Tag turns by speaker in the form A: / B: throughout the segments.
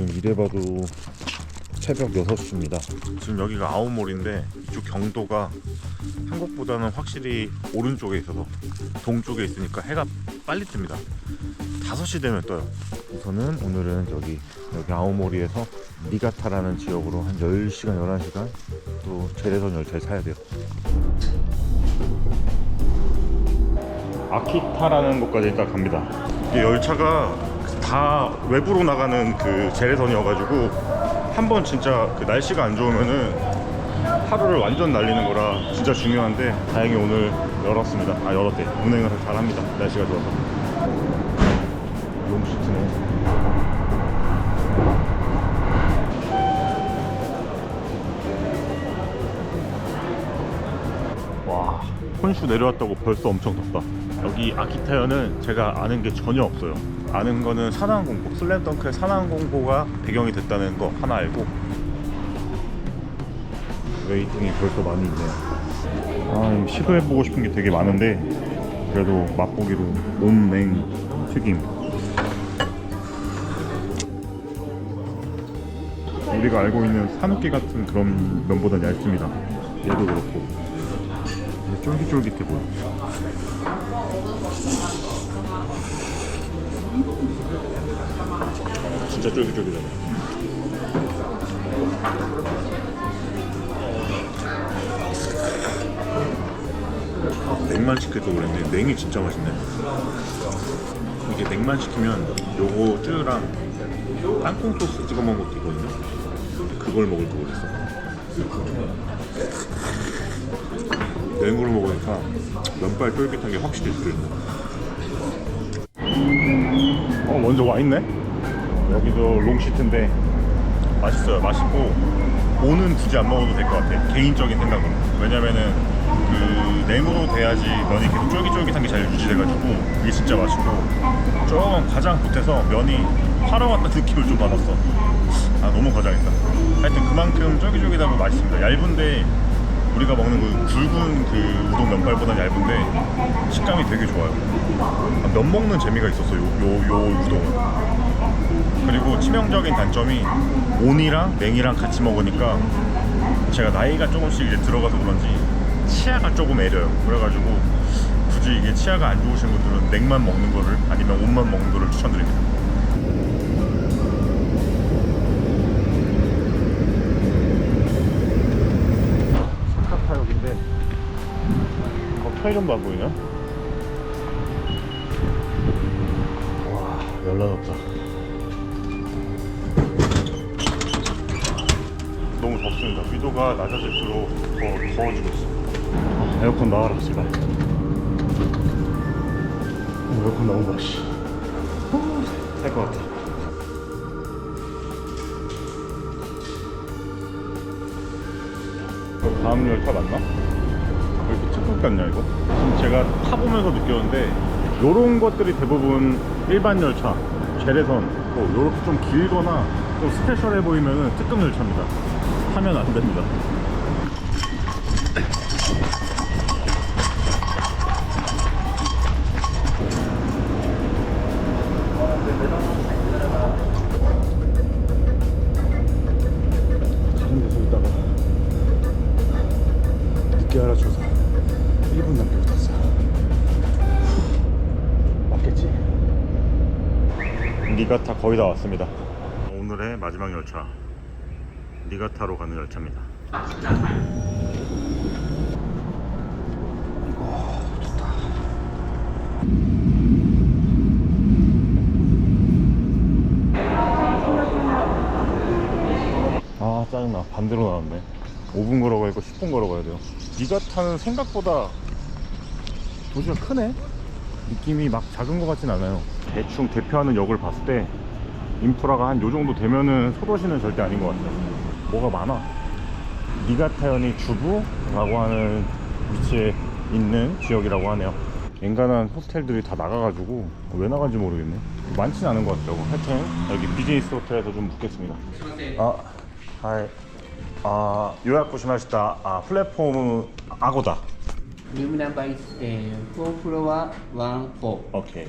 A: 지금 이래봐도 새벽 6시입니다. 지금 여기가 아오모리인데 이쪽 경도가 한국보다는 확실히 오른쪽에 있어서 동쪽에 있으니까 해가 빨리 뜹니다. 5시 되면 떠요. 우선은 오늘은 여기 아오모리에서 니가타라는 지역으로 한 10시간 11시간 또 제레선 열차를 타야 돼요. 아키타라는 곳까지 일단 갑니다. 이 열차가 다 외부로 나가는 그 제레선이어가지고 한번 진짜 그 날씨가 안 좋으면은 하루를 완전 날리는 거라 진짜 중요한데 다행히 오늘 열었습니다. 열었대. 운행을 잘합니다. 날씨가 좋아서. 롱시트네. 와, 혼슈 내려왔다고 벌써 엄청 덥다. 여기 아키타현은 제가 아는 게 전혀 없어요. 아는 거는 산왕공포, 슬램덩크의 산왕공포가 배경이 됐다는 거 하나 알고, 웨이팅이 벌써 많이 있네요. 시도해보고 싶은 게 되게 많은데 그래도 맛보기로 온냉 튀김, 우리가 알고 있는 산호깨 같은 그런 면보다는 얇습니다. 얘도 그렇고 쫄깃쫄깃해 보여. 진짜 쫄깃쫄깃하네. 냉만 시켜도 그랬는데 냉이 진짜 맛있네. 이게 냉만 시키면 요거 쯔랑 땅콩 소스 찍어 먹은 것도 있거든요. 그걸 먹을 거 그랬어. 냉으로 먹으니까 면발 쫄깃한 게 확실히 들리네. 먼저 와 있네. 여기도 롱시트인데 맛있어요. 맛있고 오는 굳이 안 먹어도 될 것 같아. 개인적인 생각으로. 왜냐면은 그 냉으로 돼야지 면이 계속 쫄깃쫄깃한 게 잘 유지돼가지고 이게 진짜 맛있고, 조금 가장 보태서 면이 팔아 왔다 느낌을 좀 받았어. 너무 과장했다. 하여튼 그만큼 쫄깃쫄깃하고 맛있습니다. 얇은데 우리가 먹는 그 굵은 그 우동 면발보다 얇은데 식감이 되게 좋아요. 면 먹는 재미가 있었어, 요 우동은. 그리고 치명적인 단점이 온이랑 냉이랑 같이 먹으니까 제가 나이가 조금씩 이제 들어가서 그런지 치아가 조금 애려요. 그래가지고 굳이 이게 치아가 안 좋으신 분들은 냉만 먹는 거를, 아니면 온만 먹는 거를 추천드립니다. 사카타역인데 편의점도 안 보이냐? 와, 열나졌다. 너무 덥습니다. 위도가 낮아질수록 더 더워지고 있어. 에어컨 나와라, 제발. 에어컨 나온다, 씨. 살 것 같아. 다음 열차 맞나? 왜 이렇게 툭툭 갔냐 이거? 지금 제가 타보면서 느꼈는데 요런 것들이 대부분 일반 열차, 제레선, 또 요렇게 좀 길거나 좀 스페셜해 보이면은 특급 열차입니다. 타면 안 됩니다. 가는 데서 있다가 늦게 알아줘서 1분 남기고 탔어요. 맞겠지? 니가타 거의 다 왔습니다. 오늘의 마지막 열차, 니가타로 가는 열차입니다. 이거 좋다. 짜증나. 반대로 나왔네. 5분 걸어가야 되고 10분 걸어가야 돼요. 니가타는 생각보다 도시가 크네. 느낌이 막 작은 것 같진 않아요. 대충 대표하는 역을 봤을 때 인프라가 한 요 정도 되면은 소도시는 절대 아닌 것 같아요. 뭐가 많아. 니가타현이 주부라고 하는 위치에 있는 지역이라고 하네요. 엔간한 호스텔들이 다 나가가지고 왜 나간지 모르겠네. 많진 않은 것 같더라고. 하여튼 여기 비즈니스 호텔에서 좀 묵겠습니다. 하이. 요약 고시마시다. 플랫폼 아고다.
B: Room number is 4 floor 1 4.
A: 오케이.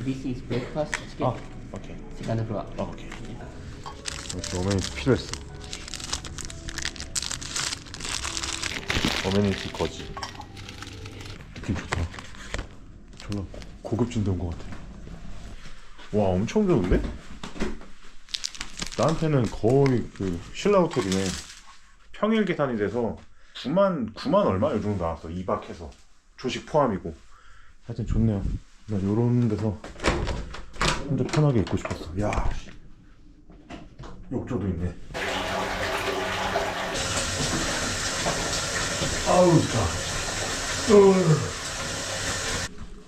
B: This is breakfast ticket.
A: 오케이.
B: Second floor.
A: 오케이. 역시 어메니티 필요했어. 어메니티 거지. 느낌 좋다. 졸라 고급진 데온 것 같아. 와, 엄청 좋은데? 나한테는 거의 그 신라 호텔이네. 평일 계산이 돼서 9만 얼마? 이 정도 나왔어. 2박 해서 조식 포함이고. 하여튼 좋네요. 나 요런 데서 혼자 편하게 있고 싶었어. 야, 욕조도 있네. 아우 좋다.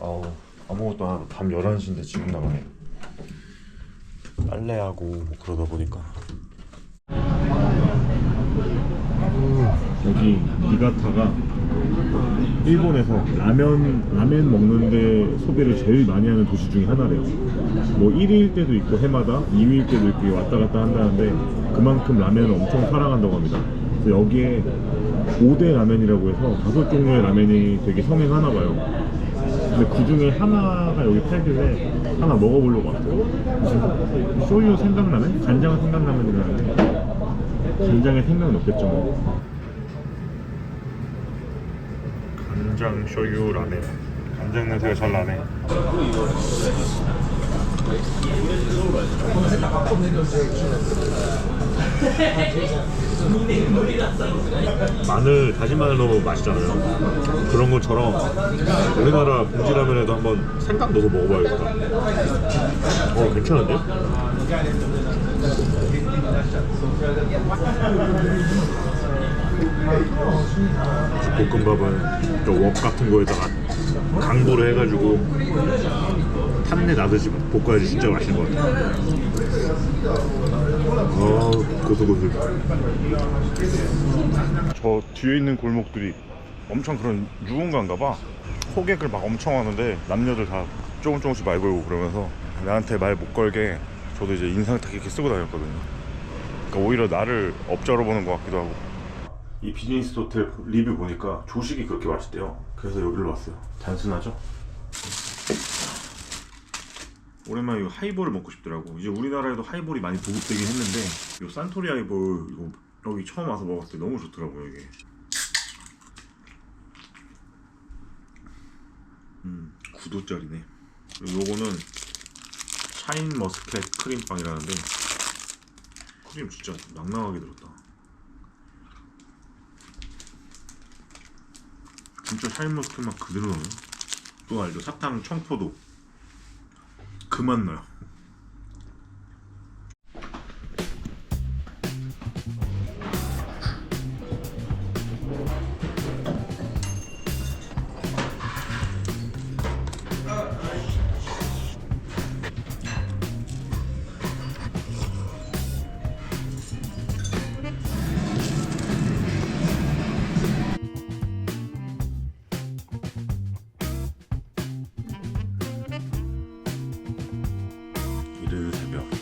A: 아우 아무것도 안 하고 밤 11시인데 지금 나가네. 빨래하고 뭐 그러다 보니까. 여기 니가타가 일본에서 라면 먹는데 소비를 제일 많이 하는 도시 중에 하나래요. 뭐 1위일 때도 있고 해마다 2위일 때도 있고 왔다 갔다 한다는데 그만큼 라면을 엄청 사랑한다고 합니다. 그래서 여기에 5대 라면이라고 해서 5종류의 라면이 되게 성행하나 봐요. 근데 그 중에 하나가 여기 팔길래 하나 먹어보려고 왔어요. 무슨 쇼유 생강라면? 간장 생강라면이라는데 간장에 생강 넣겠죠 뭐. 간장 쇼유 라멘. 간장 냄새가 잘 나네. 마늘, 다진 마늘 넣으면 맛있잖아요. 그런 것처럼 우리나라 봉지라면에도 한번 생강 넣어서 먹어봐야겠다. 괜찮은데? 볶음밥은 웍 같은 거에다가 강도를 해가지고 탄내 나듯이 볶아야지 진짜 맛있는 것 같아. 고소고소. 저 뒤에 있는 골목들이 엄청 그런 유흥가인가 봐. 호객을 막 엄청 하는데 남녀들 다 조금씩 말 걸고 그러면서 나한테 말 못 걸게 저도 이제 인상 딱 이렇게 쓰고 다녔거든요. 그러니까 오히려 나를 업자로 보는 것 같기도 하고. 이 비즈니스 호텔 리뷰 보니까 조식이 그렇게 맛있대요. 그래서 여기로 왔어요. 단순하죠? 오랜만에 이 하이볼을 먹고 싶더라고. 이제 우리나라에도 하이볼이 많이 보급되긴 했는데 이 산토리 하이볼 이거 여기 처음 와서 먹었을 때 너무 좋더라고요. 이게 9도짜리네. 요거는 샤인 머스켓 크림빵이라는데 크림 진짜 낭낭하게 들었다. 진짜 샤인 머스켓 맛 그대로 나네. 또 알죠? 사탕 청포도 그 맛 나요.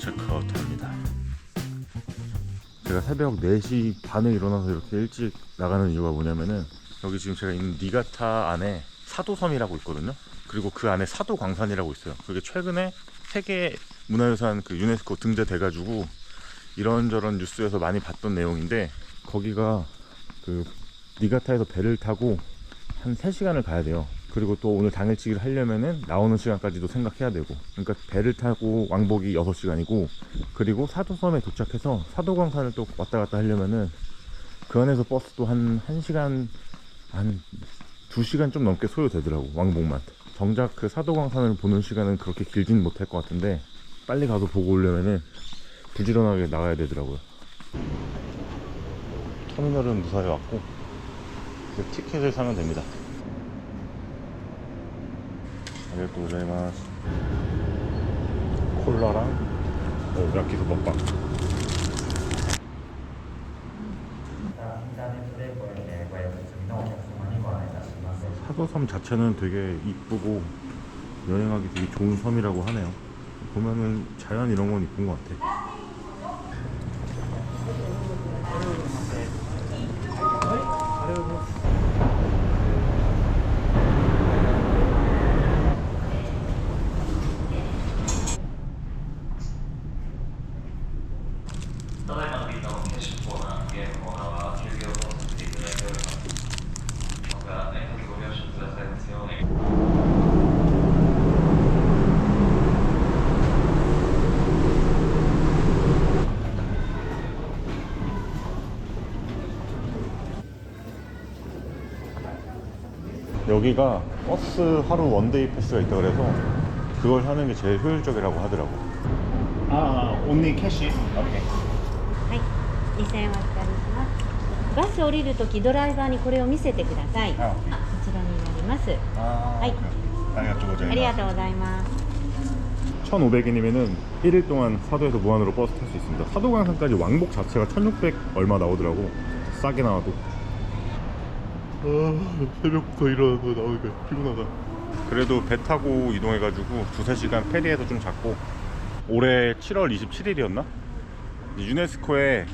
A: 체크아웃합니다. 제가 새벽 4시 반에 일어나서 이렇게 일찍 나가는 이유가 뭐냐면은 여기 지금 제가 있는 니가타 안에 사도섬이라고 있거든요. 그리고 그 안에 사도광산이라고 있어요. 그게 최근에 세계 문화유산 그 유네스코 등재돼가지고 이런저런 뉴스에서 많이 봤던 내용인데 거기가 그 니가타에서 배를 타고 한 3시간을 가야 돼요. 그리고 또 오늘 당일치기를 하려면은 나오는 시간까지도 생각해야 되고, 그러니까 배를 타고 왕복이 6시간이고, 그리고 사도섬에 도착해서 사도광산을 또 왔다 갔다 하려면은 그 안에서 버스도 한 1시간, 한 2시간 좀 넘게 소요되더라고, 왕복만. 정작 그 사도광산을 보는 시간은 그렇게 길진 못할 것 같은데 빨리 가서 보고 오려면은 부지런하게 나가야 되더라고요. 터미널은 무사히 왔고 이제 티켓을 사면 됩니다. 아리가또 고자이마스. 콜라랑 야끼소 먹방. 사도섬 자체는 되게 이쁘고 여행하기 되게 좋은 섬이라고 하네요. 보면은 자연 이런 건 이쁜 것 같아.
C: 出向なゲームコーナーは休業とさせていただいております。また何卒ご了承くださいますようお願い。
A: 여기가 버스 하루 원데이 패스가 있다 그래서 그걸 하는 게 제일 효율적이라고 하더라고. only cash? 오케이.
D: はい、2000円お預かりします。バス降りるときドライバーにこれを見せてください。こちらになります。はい。ありがとうございます。
A: 1,500엔이면은 1일 동안 사도에서 무한으로 버스 탈 수 있습니다. 사도광산까지 왕복 자체가 1,600 얼마 나오더라고. 싸게 나와도. 새벽부터 일어나서 나오니까 피곤하다. 그래도 배 타고 이동해가지고 2-3시간 페리에서 좀 잤고, 올해 7월 27일이었나? 유네스코에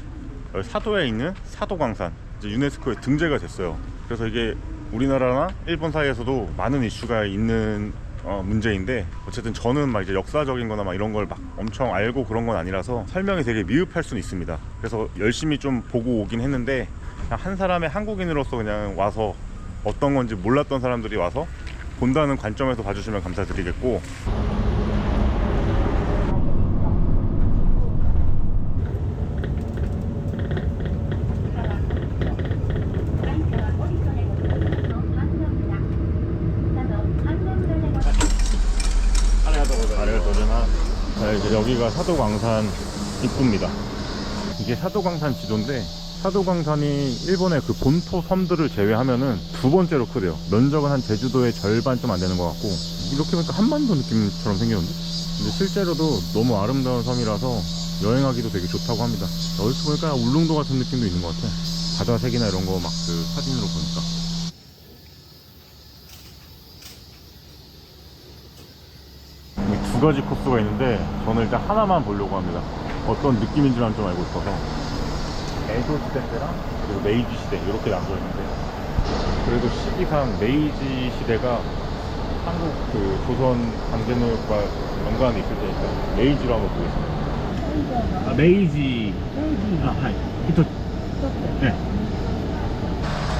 A: 사도에 있는 사도광산 이제 유네스코에 등재가 됐어요. 그래서 이게 우리나라나 일본 사이에서도 많은 이슈가 있는 문제인데, 어쨌든 저는 막 이제 역사적인 거나 막 이런 걸 막 엄청 알고 그런 건 아니라서 설명이 되게 미흡할 수는 있습니다. 그래서 열심히 좀 보고 오긴 했는데, 그냥 한 사람의 한국인으로서 그냥 와서 어떤 건지 몰랐던 사람들이 와서 본다는 관점에서 봐주시면 감사드리겠고, 자, 이제 여기가 사도광산 입구입니다. 이게 사도광산 지도인데, 사도광산이 일본의 그 본토 섬들을 제외하면은 두 번째로 크대요. 면적은 한 제주도의 절반 좀 안 되는 것 같고, 이렇게 보니까 한반도 느낌처럼 생겼는데, 근데 실제로도 너무 아름다운 섬이라서 여행하기도 되게 좋다고 합니다. 여기서 보니까 울릉도 같은 느낌도 있는 것 같아. 바다색이나 이런 거 막 그 사진으로 보니까. 두 가지 코스가 있는데 저는 일단 하나만 보려고 합니다. 어떤 느낌인지만 좀 알고 싶어서. 에도 시대 때랑 그리고 메이지 시대 이렇게 나눠져 있는데, 그래도 시기상 메이지 시대가 한국 그 조선 강제노역과 연관이 있을 테니까 메이지로 한번 보겠습니다. 메이지. 네.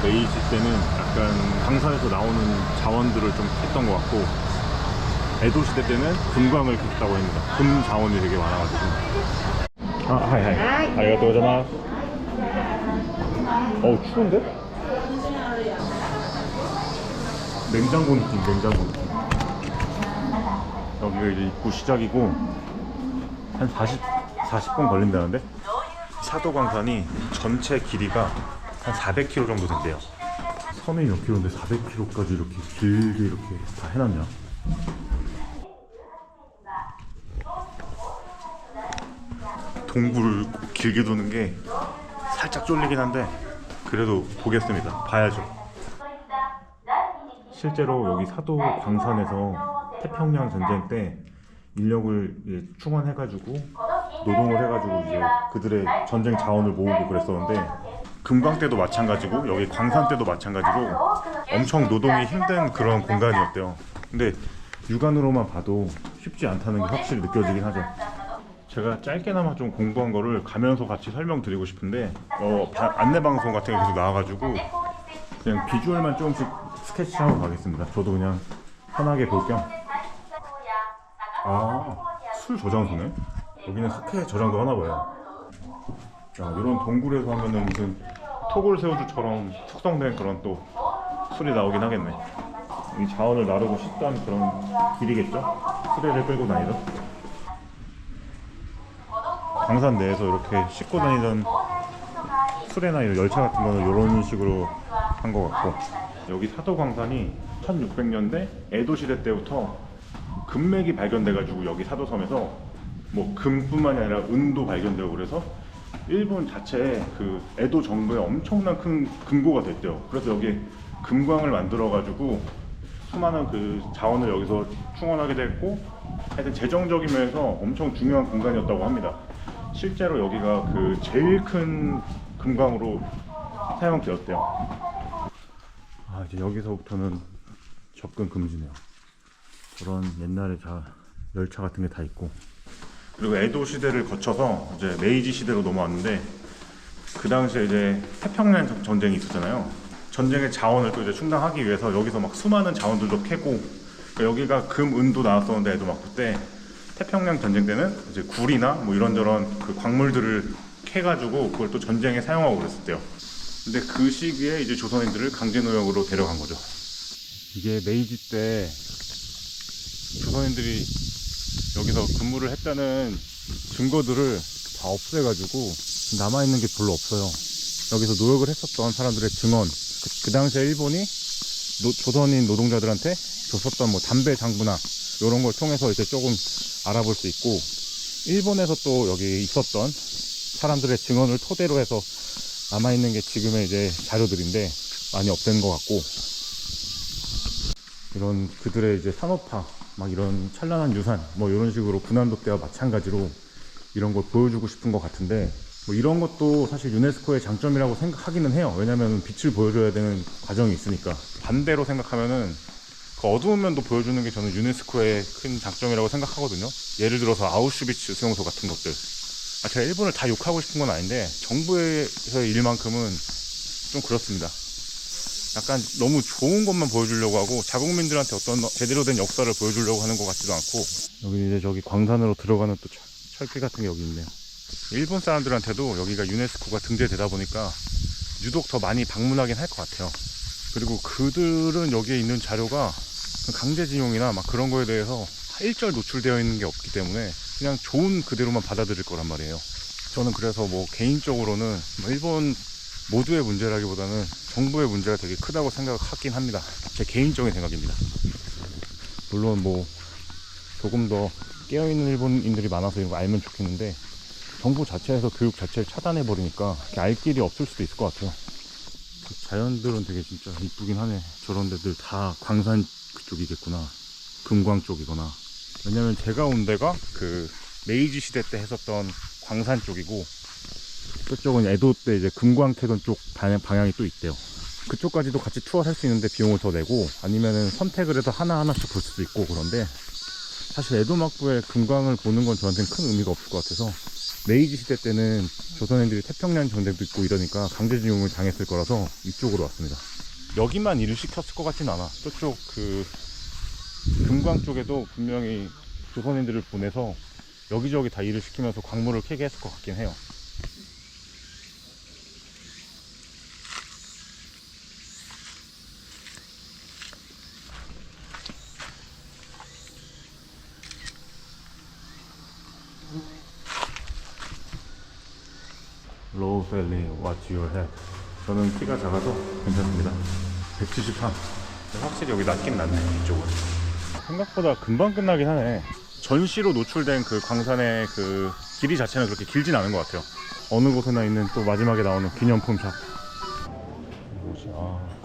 A: 메이지 때는 약간 강산에서 나오는 자원들을 좀 했던 것 같고, 에도 시대 때는 금광을 캤다고 합니다. 금 자원이 되게 많아가지고. 하이. 아리가또 고자이마스. 어우, 추운데? 냉장고 느낌, 냉장고 느낌. 여기가 이제 입구 시작이고, 한 40분 걸린다는데? 사도광산이 전체 길이가 한 400km 정도 된대요. 섬이 몇 킬로인데 400km까지 이렇게 길게 이렇게 다 해놨냐? 동굴을 길게 도는 게 살짝 쫄리긴 한데 그래도 보겠습니다. 봐야죠. 실제로 여기 사도 광산에서 태평양 전쟁 때 인력을 충원해가지고 노동을 해가지고 이제 그들의 전쟁 자원을 모으고 그랬었는데, 금광 때도 마찬가지고 여기 광산 때도 마찬가지로 엄청 노동이 힘든 그런 공간이었대요. 근데 육안으로만 봐도 쉽지 않다는 게 확실히 느껴지긴 하죠. 제가 짧게나마 좀 공부한 거를 가면서 같이 설명드리고 싶은데, 안내방송 같은 게 계속 나와가지고 그냥 비주얼만 조금씩 스케치하고 가겠습니다. 저도 그냥 편하게 볼 겸. 술 저장소네? 여기는 사케 저장도 하나봐요. 이런 동굴에서 하면은 무슨 토골새우주처럼 숙성된 그런 또 술이 나오긴 하겠네. 이 자원을 나르고 씻던 그런 길이겠죠? 수레를 끌고 다니던. 광산 내에서 이렇게 씻고 다니던 수레나 열차 같은 거는 이런 식으로 한 것 같고, 여기 사도광산이 1600년대 에도 시대 때부터 금맥이 발견돼가지고 여기 사도섬에서 뭐 금뿐만이 아니라 은도 발견되고, 그래서 일본 자체에 그 에도 정부에 엄청난 큰 금고가 됐대요. 그래서 여기 금광을 만들어가지고 수많은 그 자원을 여기서 충원하게 됐고, 하여튼 재정적인 면에서 엄청 중요한 공간이었다고 합니다. 실제로 여기가 그 제일 큰 금광으로 사용되었대요. 이제 여기서부터는 접근 금지네요. 그런 옛날에 열차 같은 게 다 있고, 그리고 에도 시대를 거쳐서 이제 메이지 시대로 넘어왔는데, 그 당시에 이제 태평양 전쟁이 있었잖아요. 전쟁의 자원을 또 이제 충당하기 위해서 여기서 막 수많은 자원들도 캐고, 그러니까 여기가 금, 은도 나왔었는데 에도막부 때 태평양 전쟁 때는 이제 굴이나 뭐 이런저런 그 광물들을 캐가지고 그걸 또 전쟁에 사용하고 그랬었대요. 근데 그 시기에 이제 조선인들을 강제노역으로 데려간 거죠. 이게 메이지 때 조선인들이 여기서 근무를 했다는 증거들을 다 없애가지고 남아있는 게 별로 없어요. 여기서 노역을 했었던 사람들의 증언, 그 당시에 일본이 조선인 노동자들한테 줬었던 뭐 담배 장부나 이런 걸 통해서 이제 조금 알아볼 수 있고, 일본에서 또 여기 있었던 사람들의 증언을 토대로 해서 남아있는 게 지금의 이제 자료들인데 많이 없앤 것 같고, 이런 그들의 이제 산업화, 막 이런 찬란한 유산, 뭐 이런 식으로 군함도 때와 마찬가지로 이런 걸 보여주고 싶은 것 같은데, 뭐 이런 것도 사실 유네스코의 장점이라고 생각하기는 해요. 왜냐면 빛을 보여줘야 되는 과정이 있으니까. 반대로 생각하면은 그 어두운 면도 보여주는 게 저는 유네스코의 큰 장점이라고 생각하거든요. 예를 들어서 아우슈비츠 수용소 같은 것들. 제가 일본을 다 욕하고 싶은 건 아닌데 정부에서의 일만큼은 좀 그렇습니다. 약간 너무 좋은 것만 보여주려고 하고 자국민들한테 어떤 제대로 된 역사를 보여주려고 하는 것 같지도 않고. 여기 이제 저기 광산으로 들어가는 또 철길 같은 게 여기 있네요. 일본 사람들한테도 여기가 유네스코가 등재되다 보니까 유독 더 많이 방문하긴 할 것 같아요. 그리고 그들은 여기에 있는 자료가 강제징용이나 막 그런 거에 대해서 일절 노출되어 있는 게 없기 때문에 그냥 좋은 그대로만 받아들일 거란 말이에요. 저는 그래서 뭐 개인적으로는 뭐 일본 모두의 문제라기보다는 정부의 문제가 되게 크다고 생각하긴 합니다. 제 개인적인 생각입니다. 물론 뭐 조금 더 깨어있는 일본인들이 많아서 이런 거 알면 좋겠는데, 정부 자체에서 교육 자체를 차단해 버리니까 알 길이 없을 수도 있을 것 같아요. 자연들은 되게 진짜 이쁘긴 하네. 저런 데들 다 광산 그쪽이겠구나, 금광 쪽이거나. 왜냐면 제가 온 데가 그 메이지 시대 때 했었던 광산 쪽이고, 저쪽은 에도 때 이제 금광 캐던 쪽 방향이 또 있대요. 그쪽까지도 같이 투어를 할 수 있는데 비용을 더 내고, 아니면은 선택을 해서 하나하나씩 볼 수도 있고. 그런데 사실 에도막부의 금광을 보는 건 저한테는 큰 의미가 없을 것 같아서, 메이지 시대 때는 조선인들이 태평양 전쟁도 있고 이러니까 강제징용을 당했을 거라서 이쪽으로 왔습니다. 여기만 일을 시켰을 것 같진 않아. 저쪽 그 금광 쪽에도 분명히 조선인들을 보내서 여기저기 다 일을 시키면서 광물을 캐게 했을 것 같긴 해요. 로우 밸리 What's your head? 저는 키가 작아서 괜찮습니다. 173. 확실히 여기 낮긴 낮네, 이쪽은. 생각보다 금방 끝나긴 하네. 전시로 노출된 그 광산의 그 길이 자체는 그렇게 길진 않은 것 같아요. 어느 곳에나 있는 또 마지막에 나오는 기념품 샵. 이곳이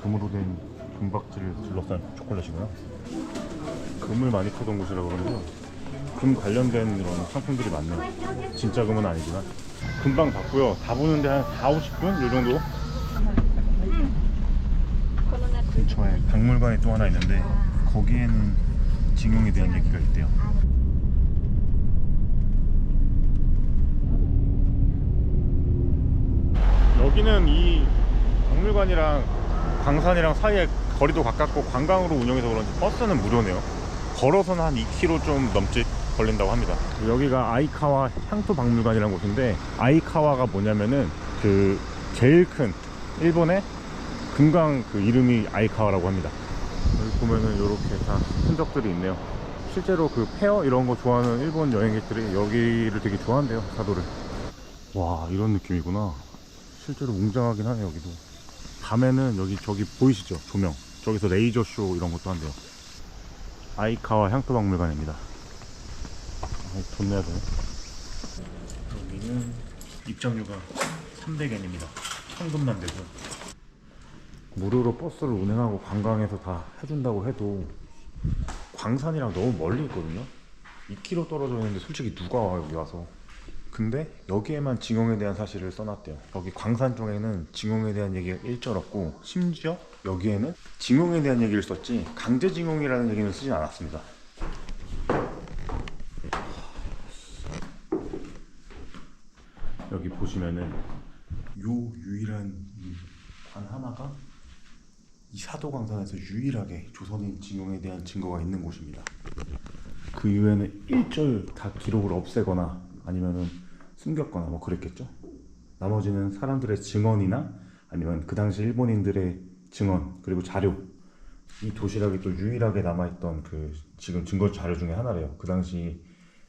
A: 금으로 된 금박지를 둘러싼 초콜릿이고요. 금을 많이 캐던 곳이라고 그러는데 금 관련된 이런 상품들이 많네요. 진짜 금은 아니지만. 금방 봤고요. 다 보는데 한 4-50분? 이 정도? 근처에 박물관이 또 하나 있는데 거기에는 징용에 대한 얘기가 있대요. 여기는 이 박물관이랑 광산이랑 사이에 거리도 가깝고 관광으로 운영해서 그런지 버스는 무료네요. 걸어서는 한 2km 좀 넘게 걸린다고 합니다. 여기가 아이카와 향토 박물관이라는 곳인데, 아이카와가 뭐냐면은 그 제일 큰 일본의 금강 그 이름이 아이카와라고 합니다. 여기 보면은 이렇게 다 흔적들이 있네요. 실제로 그 페어 이런 거 좋아하는 일본 여행객들이 여기를 되게 좋아한대요, 사도를. 와, 이런 느낌이구나. 실제로 웅장하긴 하네. 여기도 밤에는 여기 저기 보이시죠, 조명, 저기서 레이저 쇼 이런 것도 한대요. 아이카와 향토 박물관입니다. 돈 내야 되네. 여기는 입장료가 300엔입니다. 현금만 되고. 무료로 버스를 운행하고 관광해서 다 해준다고 해도 광산이랑 너무 멀리 있거든요. 2km 떨어져 있는데 솔직히 누가 와 여기 와서. 근데 여기에만 징용에 대한 사실을 써놨대요. 여기 광산 쪽에는 징용에 대한 얘기가 일절 없고, 심지어 여기에는 징용에 대한 얘기를 썼지 강제징용이라는 얘기는 쓰진 않았습니다. 여기 보시면은 유일한 이 관 하나가 이 사도광산에서 유일하게 조선인 징용에 대한 증거가 있는 곳입니다. 그 이후에는 일절 다 기록을 없애거나 아니면은 숨겼거나 뭐 그랬겠죠. 나머지는 사람들의 증언이나 아니면 그 당시 일본인들의 증언 그리고 자료, 이 도시락이 또 유일하게 남아있던 그 지금 증거 자료 중에 하나래요. 그 당시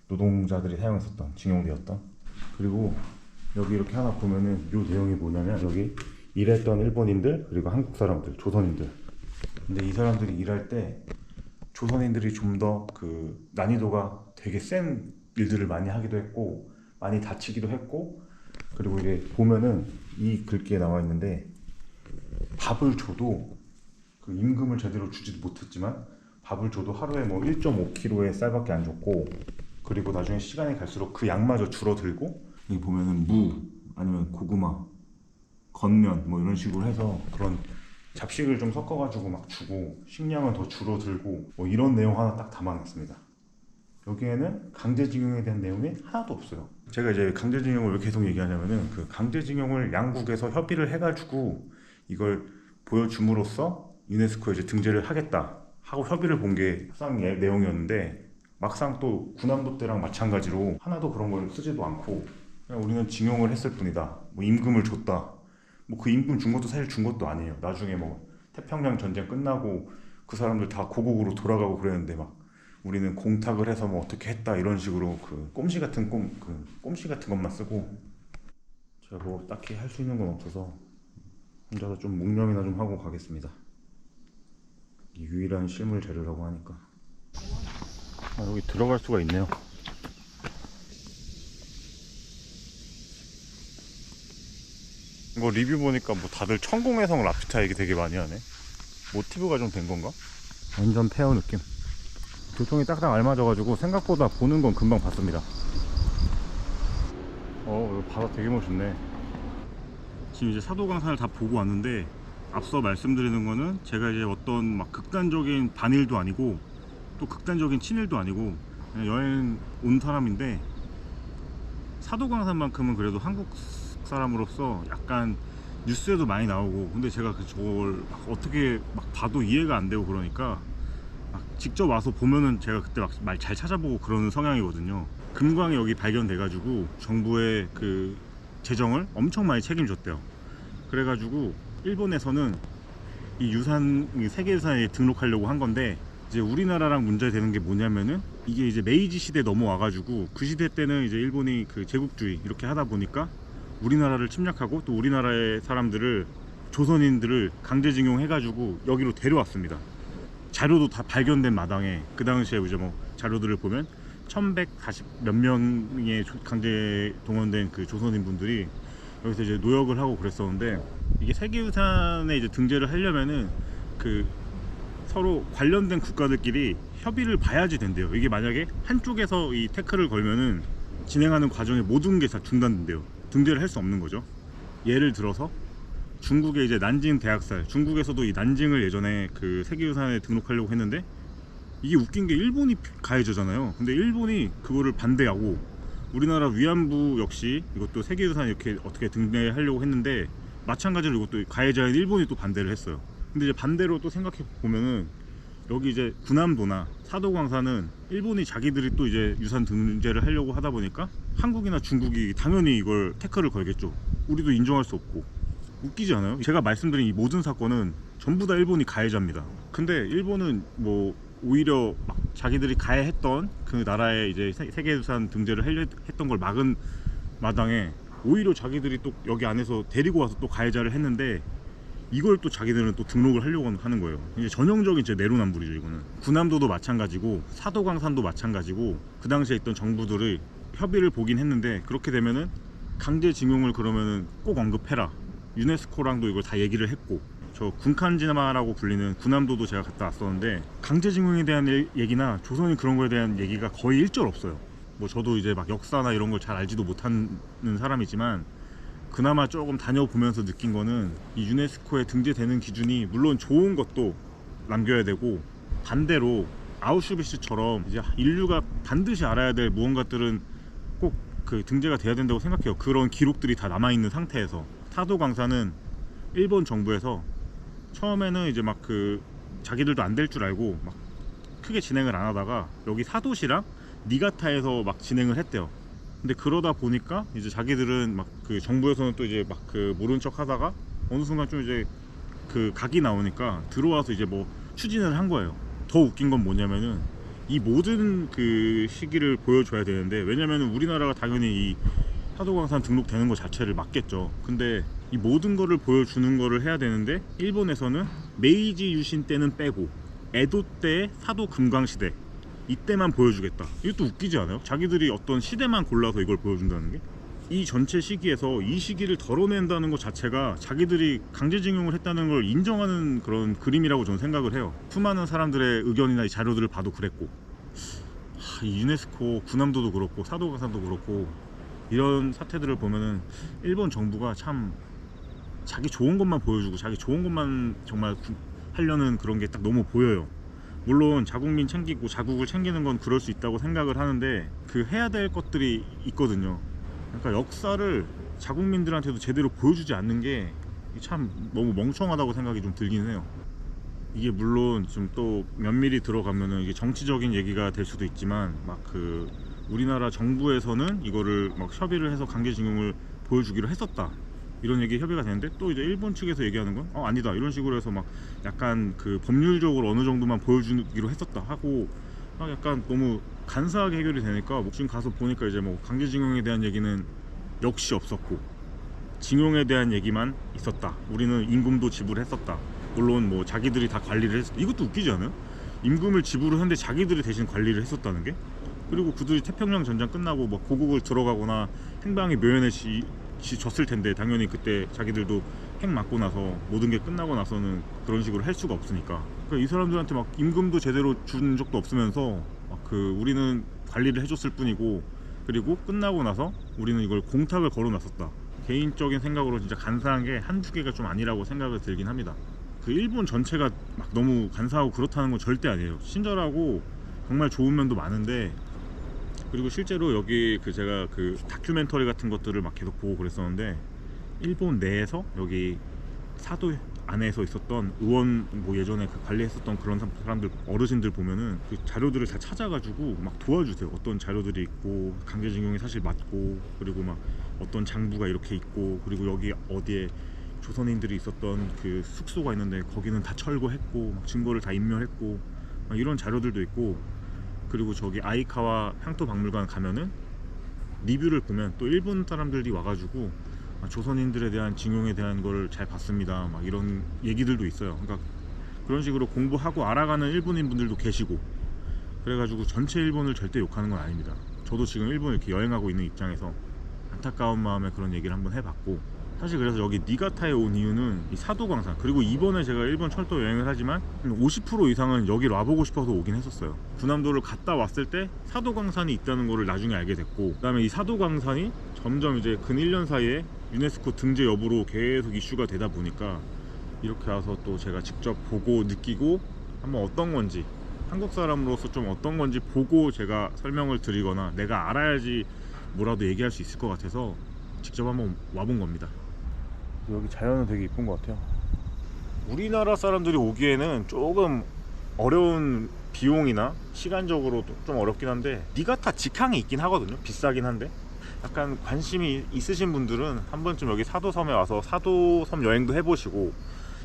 A: 노동자들이 사용했었던, 징용되었던. 그리고 여기 이렇게 하나 보면은 요 내용이 뭐냐면 여기 일했던 일본인들 그리고 한국 사람들, 조선인들. 근데 이 사람들이 일할 때 조선인들이 좀 더 그 난이도가 되게 센 일들을 많이 하기도 했고 많이 다치기도 했고, 그리고 이게 보면은 이 글귀에 나와 있는데 밥을 줘도 그 임금을 제대로 주지도 못했지만 밥을 줘도 하루에 뭐 1.5kg의 쌀밖에 안 줬고, 그리고 나중에 시간이 갈수록 그 양마저 줄어들고, 여기 보면은 무 아니면 고구마, 건면 뭐 이런 식으로 해서 그런 잡식을 좀 섞어가지고 막 주고 식량은 더 줄어들고 뭐 이런 내용 하나 딱 담아놨습니다. 여기에는 강제징용에 대한 내용이 하나도 없어요. 제가 이제 강제징용을 왜 계속 얘기하냐면은 그 강제징용을 양국에서 협의를 해가지고 이걸 보여줌으로써 유네스코에 이제 등재를 하겠다 하고 협의를 본 게 협상 내용이었는데, 막상 또 군함도 때랑 마찬가지로 하나도 그런 걸 쓰지도 않고 그냥 우리는 징용을 했을 뿐이다, 뭐 임금을 줬다, 뭐 그 임금 준 것도 사실 준 것도 아니에요. 나중에 뭐 태평양 전쟁 끝나고 그 사람들 다 고국으로 돌아가고 그랬는데 막 우리는 공탁을 해서 뭐 어떻게 했다 이런 식으로 그 꼼시 같은 꼼시 같은 것만 쓰고, 제가 뭐 딱히 할 수 있는 건 없어서 혼자서 좀 묵념이나 좀 하고 가겠습니다. 유일한 실물 자료라고 하니까. 여기 들어갈 수가 있네요. 이거 리뷰 보니까 뭐 다들 천공해성 랍스타 얘기 되게 많이 하네. 모티브가 좀 된 건가? 완전 페어 느낌. 교통이 딱딱 알맞아가지고 생각보다 보는 건 금방 봤습니다. 여기 바다 되게 멋있네. 지금 이제 사도광산을 다 보고 왔는데, 앞서 말씀드리는 거는 제가 이제 어떤 막 극단적인 반일도 아니고 또 극단적인 친일도 아니고 그냥 여행 온 사람인데, 사도광산만큼은 그래도 한국 사람으로서 약간 뉴스에도 많이 나오고, 근데 제가 저걸 막 어떻게 막 봐도 이해가 안 되고 그러니까 막 직접 와서 보면은 제가 그때 막 말 잘 찾아보고 그러는 성향이거든요. 금광이 여기 발견돼가지고 정부의 그 재정을 엄청 많이 책임졌대요. 그래가지고 일본에서는 이 유산, 세계유산에 등록하려고 한 건데, 이제 우리나라랑 문제되는 게 뭐냐면은 이게 이제 메이지 시대 넘어와가지고 그 시대 때는 이제 일본이 그 제국주의 이렇게 하다 보니까 우리나라를 침략하고 또 우리나라의 사람들을, 조선인들을 강제징용 해가지고 여기로 데려왔습니다. 자료도 다 발견된 마당에 그 당시에 이제 뭐 자료들을 보면 1140 몇 명의 강제 동원된 그 조선인 분들이 여기서 이제 노역을 하고 그랬었는데, 이게 세계유산에 이제 등재를 하려면은 그 서로 관련된 국가들끼리 협의를 봐야지 된대요. 이게 만약에 한쪽에서 이 태클을 걸면은 진행하는 과정에 모든 게 다 중단된대요. 등재를 할 수 없는 거죠. 예를 들어서 중국의 이제 난징 대학살, 중국에서도 이 난징을 예전에 그 세계유산에 등록하려고 했는데, 이게 웃긴 게 일본이 가해자잖아요. 근데 일본이 그거를 반대하고, 우리나라 위안부 역시 이것도 세계유산 이렇게 어떻게 등재하려고 했는데 마찬가지로 이것도 가해자인 일본이 또 반대를 했어요. 근데 이제 반대로 또 생각해 보면은 여기 이제 군함도나 사도광산은 일본이 자기들이 또 이제 유산 등재를 하려고 하다 보니까 한국이나 중국이 당연히 이걸 태클을 걸겠죠. 우리도 인정할 수 없고. 웃기지 않아요? 제가 말씀드린 이 모든 사건은 전부 다 일본이 가해자입니다. 근데 일본은 뭐 오히려 막 자기들이 가해했던 그 나라에 이제 세계유산 등재를 했던 걸 막은 마당에 오히려 자기들이 또 여기 안에서 데리고 와서 또 가해자를 했는데, 이걸 또 자기들은 또 등록을 하려고 하는 거예요. 이제 전형적인 제 내로남불이죠. 이거는 군함도도 마찬가지고 사도광산도 마찬가지고, 그 당시에 있던 정부들의 협의를 보긴 했는데, 그렇게 되면은 강제징용을 그러면은 꼭 언급해라, 유네스코랑도 이걸 다 얘기를 했고, 저 군칸지마라고 불리는 군함도도 제가 갔다 왔었는데 강제징용에 대한 얘기나 조선인 그런 거에 대한 얘기가 거의 일절 없어요. 뭐 저도 이제 막 역사나 이런 걸 잘 알지도 못하는 사람이지만 그나마 조금 다녀보면서 느낀 거는, 이 유네스코에 등재되는 기준이 물론 좋은 것도 남겨야 되고, 반대로 아우슈비츠처럼 이제 인류가 반드시 알아야 될 무언가들은 꼭 그 등재가 돼야 된다고 생각해요. 그런 기록들이 다 남아있는 상태에서. 사도광산은 일본 정부에서 처음에는 이제 막 그 자기들도 안 될 줄 알고 막 크게 진행을 안 하다가 여기 사도시랑 니가타에서 막 진행을 했대요. 근데 그러다 보니까 이제 자기들은 막 그 정부에서는 또 이제 막 그 모른 척 하다가 어느 순간 좀 이제 그 각이 나오니까 들어와서 이제 뭐 추진을 한 거예요. 더 웃긴 건 뭐냐면은 이 모든 그 시기를 보여줘야 되는데, 왜냐면은 우리나라가 당연히 이 사도광산 등록되는 것 자체를 막겠죠. 근데 이 모든 거를 보여주는 거를 해야 되는데 일본에서는 메이지 유신 때는 빼고 에도 때 사도 금광시대 이때만 보여주겠다. 이것도 웃기지 않아요? 자기들이 어떤 시대만 골라서 이걸 보여준다는 게, 이 전체 시기에서 이 시기를 덜어낸다는 것 자체가 자기들이 강제징용을 했다는 걸 인정하는 그런 그림이라고 저는 생각을 해요. 수많은 사람들의 의견이나 이 자료들을 봐도 그랬고, 이 유네스코 군함도도 그렇고 사도광산도 그렇고 이런 사태들을 보면은 일본 정부가 참 자기 좋은 것만 보여주고 자기 좋은 것만 정말 하려는 그런 게 딱 너무 보여요. 물론 자국민 챙기고 자국을 챙기는 건 그럴 수 있다고 생각을 하는데, 그 해야 될 것들이 있거든요. 그러니까 역사를 자국민들한테도 제대로 보여주지 않는 게 참 너무 멍청하다고 생각이 좀 들긴 해요. 이게 물론 좀 또 면밀히 들어가면은 이게 정치적인 얘기가 될 수도 있지만, 막 그 우리나라 정부에서는 이거를 막 협의를 해서 강제징용을 보여주기로 했었다, 이런 얘기 협의가 되는데, 또 이제 일본 측에서 얘기하는 건 아니다, 이런 식으로 해서 막 약간 그 법률적으로 어느 정도만 보여주기로 했었다 하고 막 약간 너무 간사하게 해결이 되니까, 뭐 지금 가서 보니까 이제 뭐 강제징용에 대한 얘기는 역시 없었고 징용에 대한 얘기만 있었다. 우리는 임금도 지불했었다. 물론 뭐 자기들이 다 관리를 했었다. 이것도 웃기지 않아요? 임금을 지불을 했는데 자기들이 대신 관리를 했었다는 게. 그리고 그들이 태평양 전쟁 끝나고 뭐 고국을 들어가거나 행방이 묘연해졌을 텐데, 당연히 그때 자기들도 핵 맞고 나서 모든 게 끝나고 나서는 그런 식으로 할 수가 없으니까. 그러니까 이 사람들한테 막 임금도 제대로 준 적도 없으면서 막 그 우리는 관리를 해줬을 뿐이고, 그리고 끝나고 나서 우리는 이걸 공탁을 걸어놨었다. 개인적인 생각으로 진짜 간사한 게 한두 개가 좀 아니라고 생각을 들긴 합니다. 그 일본 전체가 막 너무 간사하고 그렇다는 건 절대 아니에요. 친절하고 정말 좋은 면도 많은데, 그리고 실제로 여기 그 제가 그 다큐멘터리 같은 것들을 막 계속 보고 그랬었는데, 일본 내에서 여기 사도 안에서 있었던 의원 뭐 예전에 그 관리했었던 그런 사람들, 어르신들 보면은 그 자료들을 다 찾아가지고 막 도와주세요. 어떤 자료들이 있고 강제징용이 사실 맞고, 그리고 막 어떤 장부가 이렇게 있고, 그리고 여기 어디에 조선인들이 있었던 그 숙소가 있는데 거기는 다 철거했고 막 증거를 다 인멸했고 막 이런 자료들도 있고, 그리고 저기 아이카와 향토박물관 가면은 리뷰를 보면 또 일본 사람들이 와가지고 조선인들에 대한 징용에 대한 걸 잘 봤습니다, 막 이런 얘기들도 있어요. 그러니까 그런 식으로 공부하고 알아가는 일본인 분들도 계시고, 그래가지고 전체 일본을 절대 욕하는 건 아닙니다. 저도 지금 일본 이렇게 여행하고 있는 입장에서 안타까운 마음에 그런 얘기를 한번 해봤고, 사실 그래서 여기 니가타에 온 이유는 이 사도광산, 그리고 이번에 제가 일본 철도 여행을 하지만 50% 이상은 여기 와보고 싶어서 오긴 했었어요. 군함도를 갔다 왔을 때 사도광산이 있다는 거를 나중에 알게 됐고, 그 다음에 이 사도광산이 점점 이제 근 1년 사이에 유네스코 등재 여부로 계속 이슈가 되다 보니까 이렇게 와서 또 제가 직접 보고 느끼고 한번 어떤 건지, 한국 사람으로서 좀 어떤 건지 보고 제가 설명을 드리거나 내가 알아야지 뭐라도 얘기할 수 있을 것 같아서 직접 한번 와본 겁니다. 여기 자연은 되게 이쁜 것 같아요. 우리나라 사람들이 오기에는 조금 어려운 비용이나 시간적으로 좀 어렵긴 한데, 니가타 직항이 있긴 하거든요. 비싸긴 한데 약간 관심이 있으신 분들은 한 번쯤 여기 사도섬에 와서 사도섬 여행도 해보시고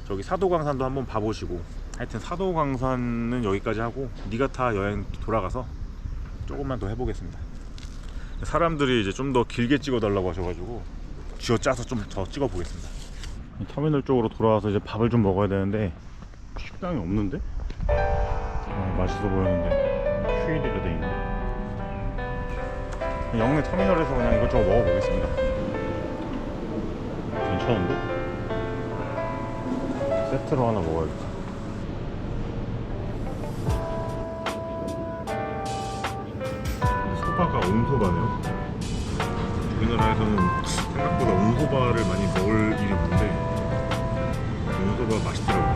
A: 저기 사도광산도 한번 봐보시고, 하여튼 사도광산은 여기까지 하고 니가타 여행 돌아가서 조금만 더 해보겠습니다. 사람들이 이제 좀 더 길게 찍어달라고 하셔가지고 쥐어짜서 좀 더 찍어보겠습니다. 터미널 쪽으로 돌아와서 이제 밥을 좀 먹어야 되는데 식당이 없는데? 맛있어 보였는데 휴일이라 돼 있네. 영내 터미널에서 그냥 이것저것 먹어보겠습니다. 괜찮은데? 세트로 하나 먹어야겠다. 소바가 온소바네요. 우리나라에서는 생각보다 온소바를 많이 먹을 일이 없는데 온소바 맛있더라고요.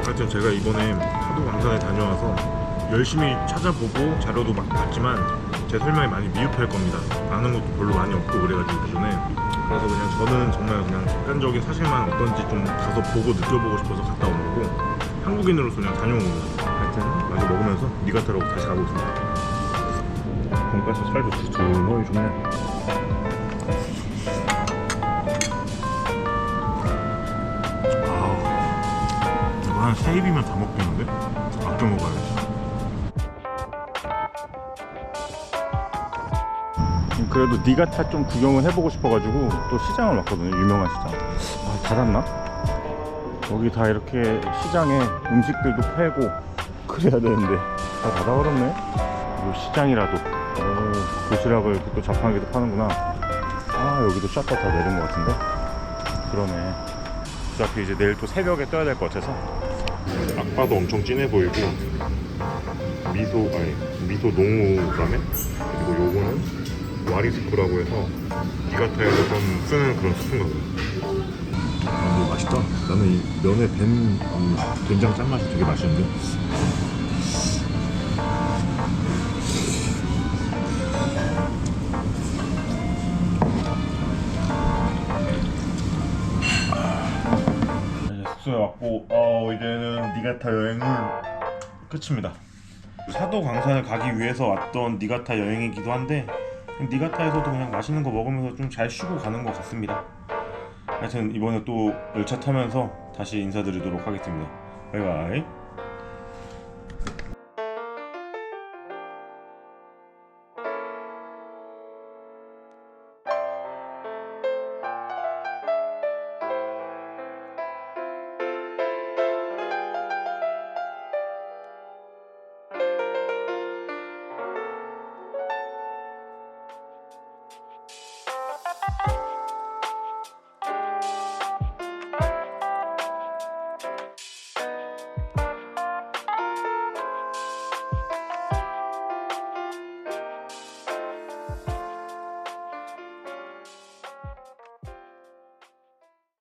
A: 하여튼 제가 이번에 사도광산에 다녀와서 열심히 찾아보고 자료도 막 봤지만 제 설명이 많이 미흡할 겁니다. 아는 것도 별로 많이 없고 그래가지고 기존에. 그래서 그냥 저는 정말 그냥 객관적인 사실만 어떤지 좀 가서 보고 느껴보고 싶어서 갔다 온 거고, 한국인으로서 그냥 다녀온 겁니다. 하여튼 마저 먹으면서 니가타로 다시 가보겠습니다. 돈가스 살도 두툼하게 좋네. 이거 한 3입이면 다 먹겠는데? 아껴 먹어야지. 그래도 니가타 좀 구경을 해보고 싶어가지고 또 시장을 왔거든요. 유명한 시장. 아, 닫았나? 여기 다 이렇게 시장에 음식들도 팔고 그래야 되는데 다 닫아버렸네. 이 시장이라도 도시락을 이렇게 또 자판기도 파는구나. 아, 여기도 샷터 다 내린 것 같은데. 그러네. 어차피 이제 내일 또 새벽에 떠야 될 것 같아서. 악바도 엄청 진해 보이고, 미소 농우 라멘, 그리고 요거는 와리스프라고 해서 니가타에서 좀 쓰는 그런 스프인가 봐요. 아, 근데 맛있다. 나는 이 면에 밴 된장 짠맛이 되게 맛있는데. 이제 숙소에 왔고, 이제는 니가타 여행은 끝입니다. 사도 강산을 가기 위해서 왔던 니가타 여행이기도 한데, 니가타에서도 그냥 맛있는 거 먹으면서 좀 잘 쉬고 가는 것 같습니다. 하여튼 이번에 또 열차 타면서 다시 인사드리도록 하겠습니다. 바이바이.